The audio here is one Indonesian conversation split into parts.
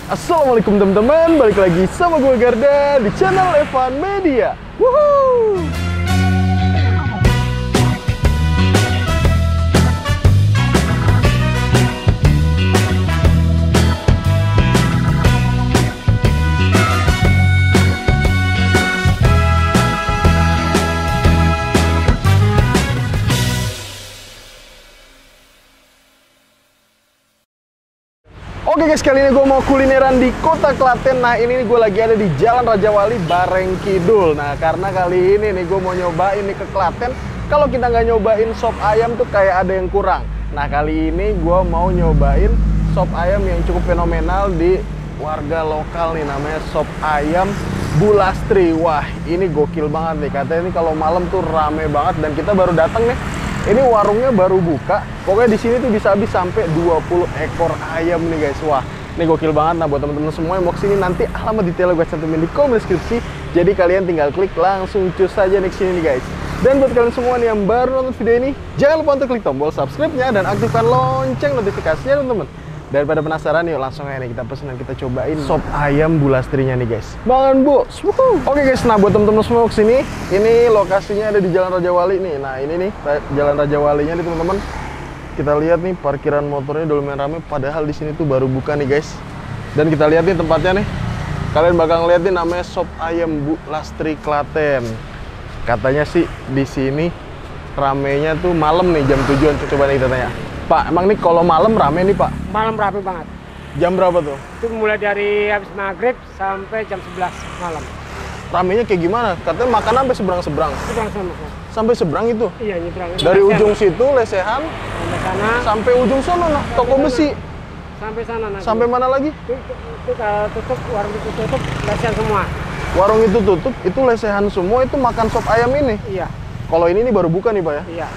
Assalamualaikum teman-teman, balik lagi sama gue Garda di channel Evan Media. Woohoo! Oke guys, kali ini gue mau kulineran di kota Klaten. Nah ini gue lagi ada di Jalan Raja Wali, Bareng Kidul. Nah karena kali ini nih gue mau nyobain nih ke Klaten. Kalau kita nggak nyobain sop ayam tuh kayak ada yang kurang. Nah kali ini gue mau nyobain sop ayam yang cukup fenomenal di warga lokal nih. Namanya sop ayam Bu Lastri. Wah ini gokil banget nih. Katanya ini kalau malam tuh rame banget dan kita baru datang nih. Ini warungnya baru buka. Pokoknya di sini tuh bisa habis sampai 20 ekor ayam nih guys. Wah, ini gokil banget. Nah, buat teman-teman semua yang mau kesini, nanti alamat detailnya gue cantumin di kolom deskripsi. Jadi kalian tinggal klik langsung cus saja nih kesini nih guys. Dan buat kalian semua nih yang baru nonton video ini, jangan lupa untuk klik tombol subscribe-nya dan aktifkan lonceng notifikasinya teman-teman. Daripada penasaran, yuk langsung aja nih kita pesen dan kita cobain sop ayam Bu Lastrinya nih guys. Bangun bos. Oke guys, nah buat teman-teman semua kesini, ini lokasinya ada di Jalan Raja Wali nih. Nah ini nih Jalan Raja Walinya nih teman-teman. Kita lihat nih parkiran motornya udah lumayan rame. Padahal di sini tuh baru buka nih guys. Dan kita lihat nih tempatnya nih. Kalian bakal ngeliat nih namanya sop ayam Bu Lastri Klaten. Katanya sih di sini ramenya tuh malam nih jam 7-an. Coba nih kita tanya. Pak, emang nih kalau malam rame nih Pak? Malam rame banget. Jam berapa tuh? Itu mulai dari habis maghrib sampai jam 11 malam. Ramenya kayak gimana? Katanya makan sampai seberang-seberang. Seberang sana. Sampai seberang itu? Iya, nyebrang. Dari ujung situ, lesehan, sampai sana. sampai ujung sono, nah, toko besi. Sampai sana nanti. Sampai mana lagi? Itu kalau tutup, warung itu tutup, lesehan semua. Warung itu tutup, itu lesehan semua, itu makan sop ayam ini? Iya. Kalau ini baru buka nih Pak ya? Iya.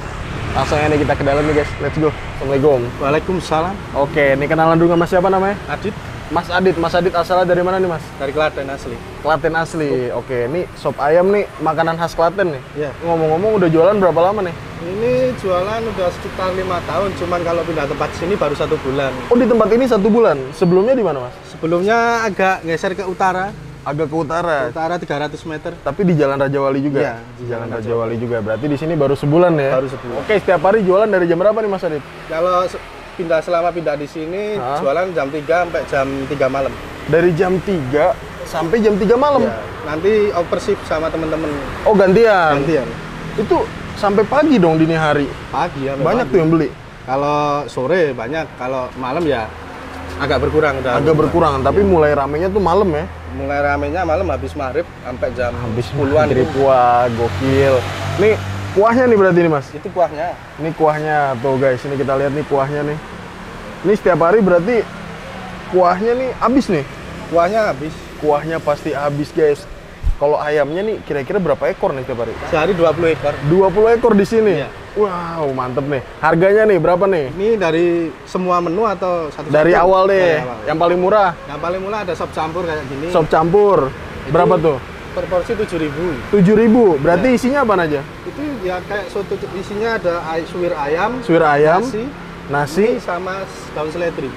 Langsung aja nih kita ke dalam nih guys, let's go. Assalamualaikum. Waalaikumsalam. Oke, ini kenalan dulu sama siapa namanya? Adit. Mas Adit. Mas Adit asalnya dari mana nih Mas? Dari Klaten asli. Klaten asli. Oke, ini sop ayam nih, makanan khas Klaten nih. Iya. Ngomong-ngomong udah jualan berapa lama nih? Ini jualan udah sekitar 5 tahun, cuman kalau pindah tempat sini baru 1 bulan. Oh di tempat ini 1 bulan. Sebelumnya di mana Mas? Sebelumnya agak geser ke utara. Agak ke utara. Utara 300 meter. Tapi di Jalan Raja Wali juga? Iya, di Jalan Raja Wali juga. Berarti di sini baru sebulan ya? Baru sebulan. Oke, setiap hari jualan dari jam berapa nih Mas Adit? Kalau selama pindah di sini jualan jam 3 sampai jam 3 malam. Dari jam 3 sampai jam 3 malam? Ya, nanti over shift sama temen-temen. Oh gantian? Gantian. Itu sampai pagi dong dini hari? Pagi ya. Banyak pagi. tuh yang beli? Kalau sore banyak, kalau malam ya agak berkurang. Agak berkurang, tapi mulai ramenya tuh malam ya? Mulai ramenya malam habis maghrib sampai jam Habis 10-an. Wah, gokil. Nih kuahnya nih berarti nih Mas? Itu kuahnya. Ini kuahnya tuh guys, ini kita lihat nih kuahnya nih. Ini setiap hari berarti kuahnya nih habis nih? Kuahnya habis. Kuahnya pasti habis guys. Kalau ayamnya nih kira-kira berapa ekor nih setiap hari? Sehari 20 ekor. 20 ekor di sini? Iya. Wow, mantep nih. Harganya nih berapa nih? Ini dari semua menu atau satu-satu? Dari awal deh, Dari awal. yang paling murah. Yang paling murah ada sop campur kayak gini. Sop campur. Itu Berapa tuh? Per porsi 7.000. 7.000. Berarti Ya. isinya apa aja? Itu ya kayak soto, isinya ada suwir ayam, Suwir ayam, nasi nasi, sama daun seledri.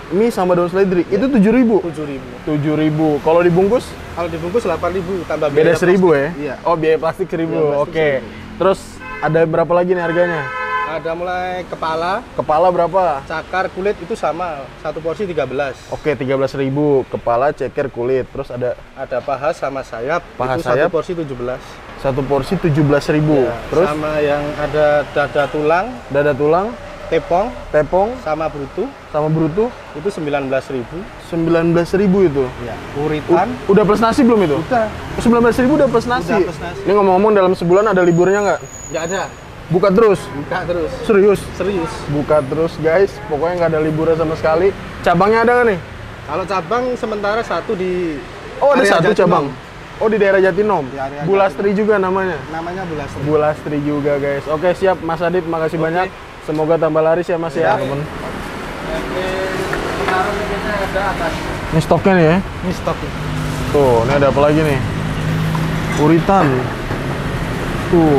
mie sama daun seledri. Itu 7.000. 7.000. 7.000. Kalau dibungkus Kalau dibungkus 8.000 tambah beda biaya 1.000 ya? plastik. Iya. Oh, biaya plastik 1.000. Biaya plastik Oke. 1.000. Terus ada berapa lagi nih harganya? Ada mulai kepala, Kepala berapa? cakar, kulit itu sama. Satu porsi 13. Oke, 13.000. Kepala, ceker, kulit. Terus ada Ada paha sama sayap, Paha itu sayap. satu porsi 17. satu porsi 17.000. Ya, Terus sama yang ada dada tulang, dada tulang, tepong, tepung, sama brutu sama brutu itu 19.000. 19.000 itu. Ya. Uritan Udah plus nasi belum itu? udah 19.000 udah plus nasi. Udah plus nasi. Ini ngomong-ngomong dalam sebulan ada liburnya nggak? nggak ada, Buka terus. buka terus, Serius? serius. Buka terus guys. Pokoknya nggak ada liburnya sama sekali. Cabangnya ada nggak nih? Kalau cabang sementara satu di Oh ada area satu Jatinom. cabang. Oh di daerah Jatinom. Di area Bu Lastri juga namanya. namanya Bulastri. Bu Lastri juga guys. Oke siap Mas Adit. Makasih Oke. banyak. Semoga tambah laris ya Mas ya. Ya. Temen. Sekarang ini ada atas. Ini stoknya nih ya. Ini stok. Tuh, ini ada apa lagi nih? Uritan. Tuh,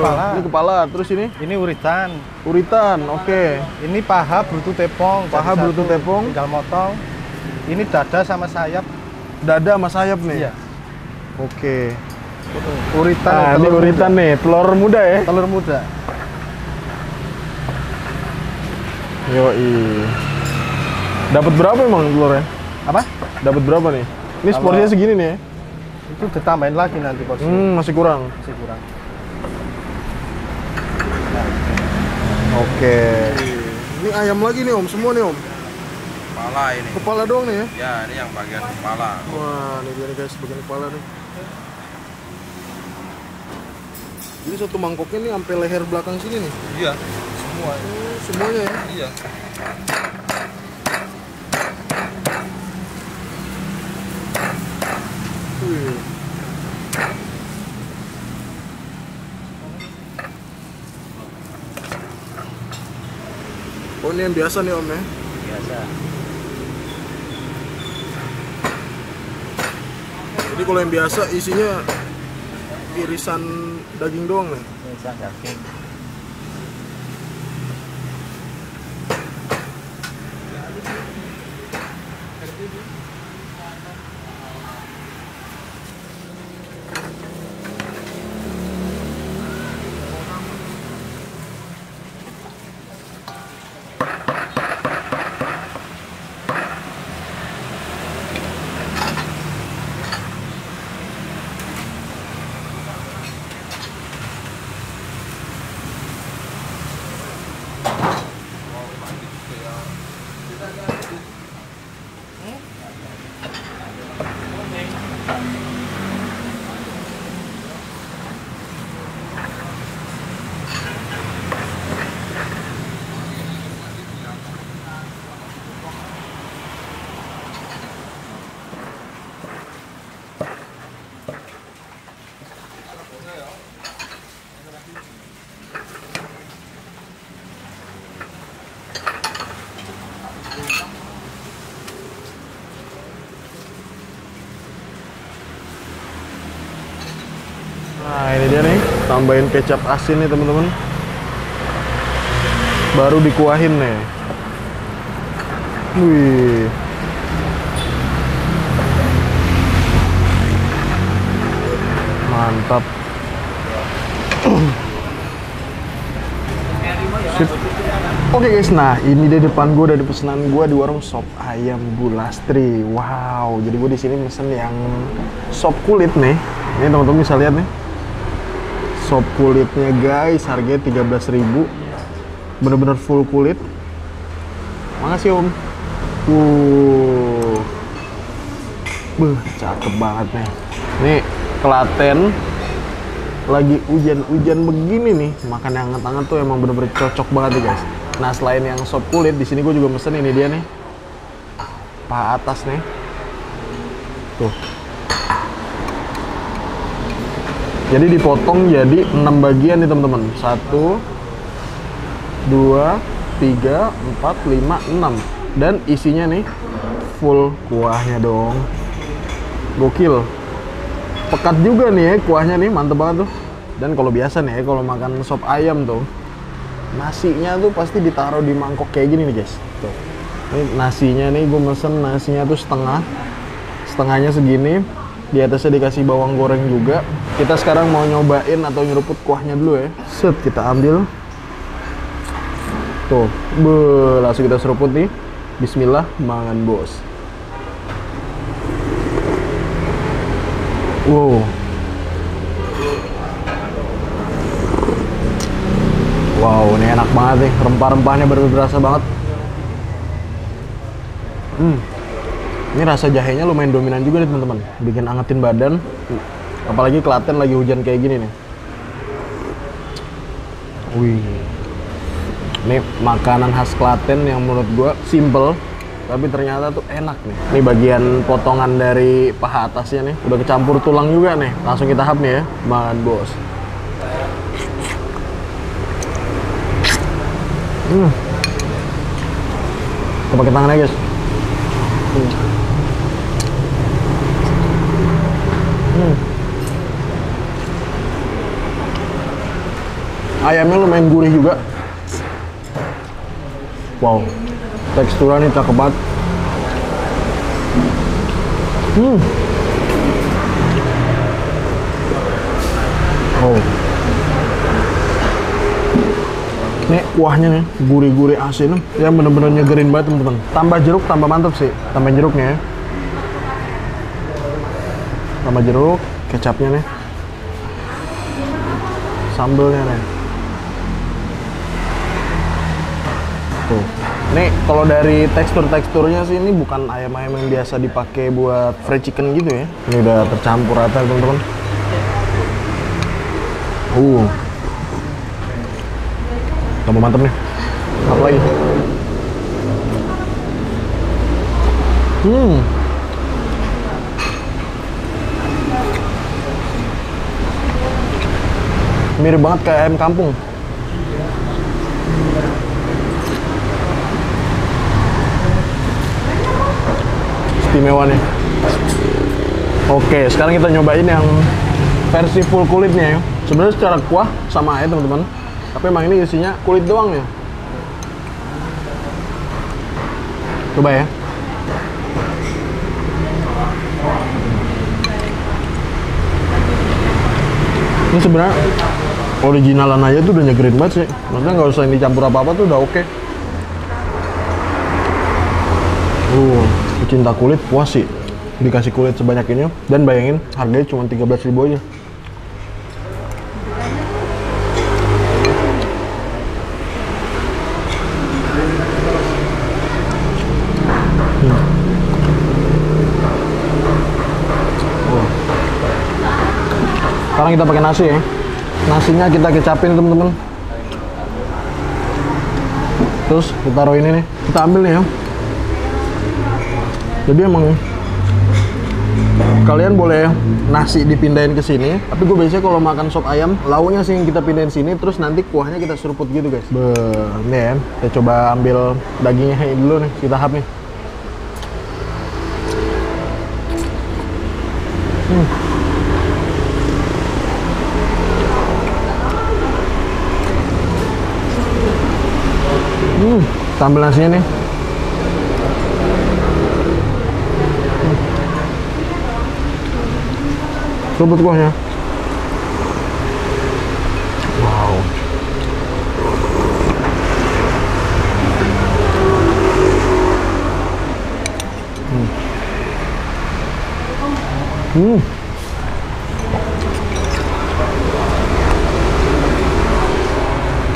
Kepala. ini kepala. Terus ini? Ini uritan. Uritan, oke. Ini paha brutu tepong. Paha jadi brutu satu, tepong. Tinggal motong. Ini dada sama sayap. Dada sama sayap nih? Iya. Oke. Uritan. Nah, ini telur uritan muda. nih, telur muda ya? Telur muda. Yoi. Dapat berapa emang telurnya? Apa? Dapat berapa nih? Ini Kalau- porsinya segini nih ya? Itu ditambahin lagi nanti porsinya. Masih kurang. Masih kurang. Oke. Ini ayam lagi nih Om, semua nih Om. Kepala ini. Kepala doang nih ya? Ya, ini yang bagian kepala. Wah, ini dia nih guys, bagian kepala nih. Ini satu mangkoknya nih sampai leher belakang sini nih. Iya, semua. Semuanya ya? Iya. Wih. Oh, ini yang biasa nih Om ya? Biasa. Jadi kalau yang biasa isinya irisan daging doang nih? Bisa daging. Nah, ini dia nih, tambahin kecap asin nih teman-teman. Baru dikuahin nih. Wih. Mantap. Sip. Oke guys, nah ini di depan gue dari pesanan gue di warung sop ayam Bulastri. Wow, jadi gue di sini pesen yang sop kulit nih. Ini teman-teman bisa lihat nih. Sop kulitnya guys, harganya 13.000. Bener-bener full kulit. Makasih Om. Beuh, cakep banget nih. Nih, Klaten lagi hujan-hujan begini nih, makan yang hangat-hangat tuh emang bener-bener cocok banget nih guys. Nah, selain yang sop kulit, di sini gue juga mesen ini dia nih. Paha atas nih. Tuh. Jadi dipotong jadi 6 bagian nih teman-teman. 1 2 3 4 5 6. Dan isinya nih full kuahnya dong. Gokil. Pekat juga nih ya kuahnya nih, mantep banget tuh. Dan kalau biasa nih ya, kalau makan sop ayam tuh, nasinya tuh pasti ditaruh di mangkok kayak gini nih guys. Tuh. Ini nasinya nih, gue mesen nasinya tuh setengah. Setengahnya segini. Di atasnya dikasih bawang goreng juga. Kita sekarang mau nyobain atau nyeruput kuahnya dulu ya. Set, kita ambil. Tuh, langsung kita seruput nih. Bismillah, mangan bos. Wow. Wow, ini enak banget nih. Rempah-rempahnya baru berasa banget. Ini rasa jahenya lumayan dominan juga nih teman-teman. Bikin angetin badan. Apalagi Klaten lagi hujan kayak gini nih. Wih. Ini makanan khas Klaten yang menurut gua simple, tapi ternyata tuh enak nih. Ini bagian potongan dari paha atasnya nih. Udah kecampur tulang juga nih. Langsung kita hap nih ya. Makan bos. Kita pakai tangannya guys. Ayamnya lumayan gurih juga. Wow, teksturnya cakep banget. Oh, ini kuahnya nih gurih-gurih asin yang bener-bener nyegerin banget teman-teman. Tambah jeruk tambah mantap sih. Tambah jeruknya ya. Tambah jeruk, kecapnya nih, sambelnya nih. Tuh, nih kalau dari teksturnya sih ini bukan ayam-ayam yang biasa dipakai buat fried chicken gitu ya. Ini udah tercampur rata teman-teman. Tambah mantep nih. Apa lagi? Mirip banget kayak ayam kampung. Istimewa nih. Oke, sekarang kita nyobain yang versi full kulitnya ya. Sebenarnya secara kuah sama aja teman-teman. Tapi emang ini isinya kulit doang ya. Coba ya. Ini sebenarnya originalan aja tuh udah nyegerin banget sih. Maksudnya nggak usah dicampur apa-apa tuh udah oke. Pecinta kulit puas sih dikasih kulit sebanyak ini. Dan bayangin harganya cuma 13.000 aja. Sekarang kita pakai nasi ya. Nasinya kita kecapin teman-teman. Terus kita taruh ini nih. Kita ambil nih ya. Jadi emang kalian boleh nasi dipindahin ke sini. Tapi gue biasanya kalau makan sop ayam, lauknya sih yang kita pindahin sini. Terus nanti kuahnya kita seruput gitu guys. Nih ya. Kita coba ambil dagingnya dulu nih. Kita hap nih. Kita ambil nasinya nih. Seruput kuahnya. Wow.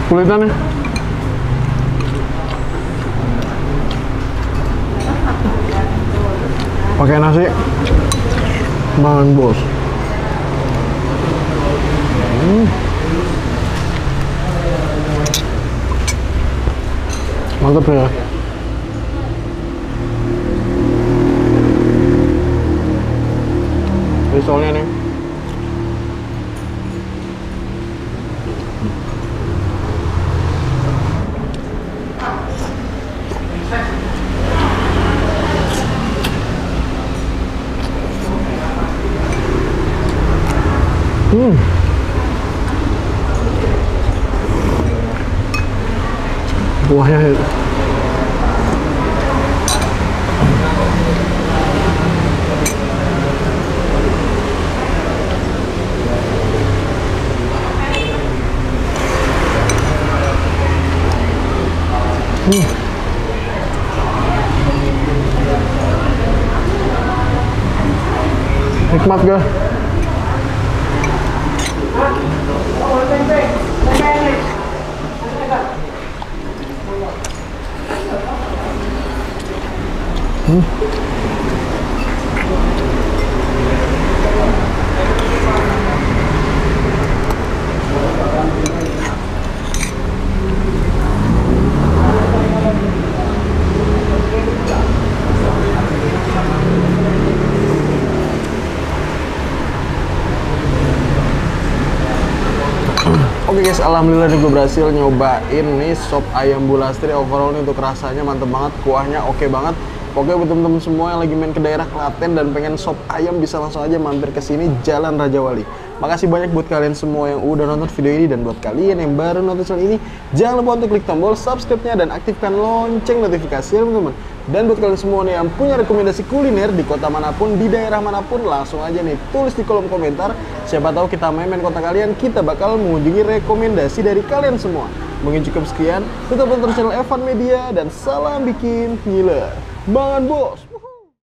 Kulitnya nih. Pakai nasi, makan bos. Mantap ya. Risolnya nih. Buahnya nikmat gak? Oke guys, alhamdulillah nih gue berhasil nyobain nih sop ayam bulastri. Overall nih untuk rasanya mantep banget, kuahnya oke banget. Oke, buat teman-teman semua yang lagi main ke daerah Klaten dan pengen sop ayam bisa langsung aja mampir ke sini Jalan Raja Wali. Makasih banyak buat kalian semua yang udah nonton video ini, dan buat kalian yang baru nonton channel ini jangan lupa untuk klik tombol subscribe-nya dan aktifkan lonceng notifikasi ya teman-teman. Dan buat kalian semua nih yang punya rekomendasi kuliner di kota manapun, di daerah manapun, langsung aja nih tulis di kolom komentar. Siapa tahu kita main kota kalian, kita bakal mengunjungi rekomendasi dari kalian semua. Mungkin cukup sekian, tetap tonton channel Evan Media dan salam bikin ngiler. Bangan bos!